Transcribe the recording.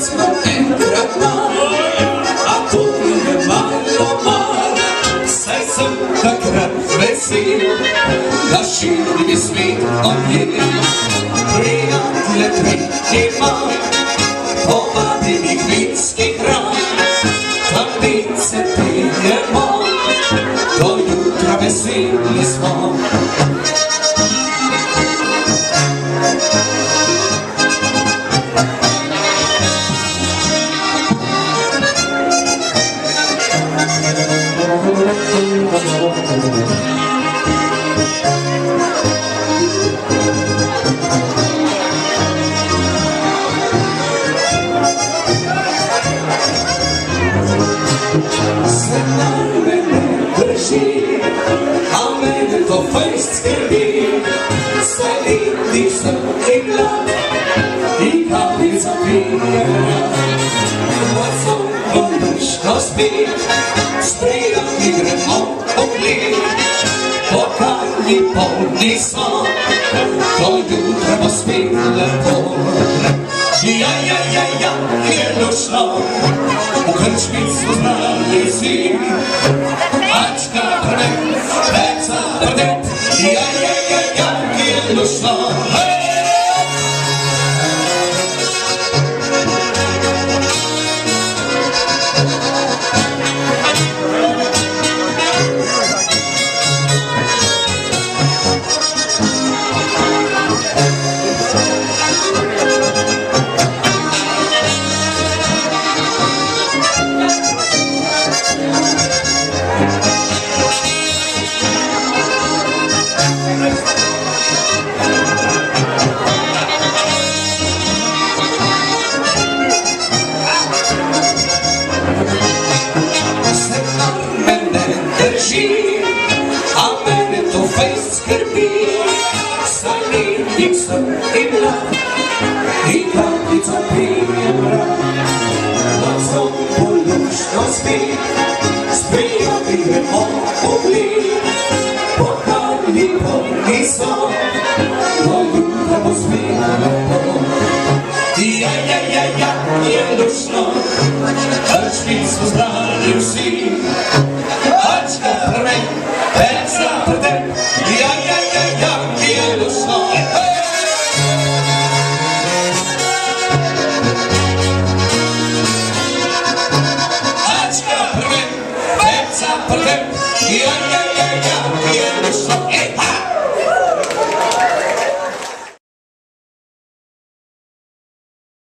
smo enkrat mali, a to je malo malo. Saj sem takrat vesel, da širim svet objel. Prijatelje tri imam, povabljenih vinskih kraj, tamnice pijemo, do jutra veseli smo. Sretan me ne drži, a mene to fejst skrbi. Saj vidim sem i mlad, i kavica pijem rad. Moj son dušno spi, s prijatelji gremo pogli. Pokalji polni son, do jutra bo spet lepo. Ja, je lušno, u krčmi su znali si. Mačka prde, peca prde, ja, je lušno. A mene to fejst skrbi. Saj vidim sem i mlad, i kapljica pijem rad. Moj son poljučno spi, s prijatelji gremo pogli. Pokalji polni son, do jutra bo spet lepo. Ja, je lušno, krčmi su znali vsi. Mačka prde, peca prde, ja, je lušno. Mačka prde, peca prde, ja,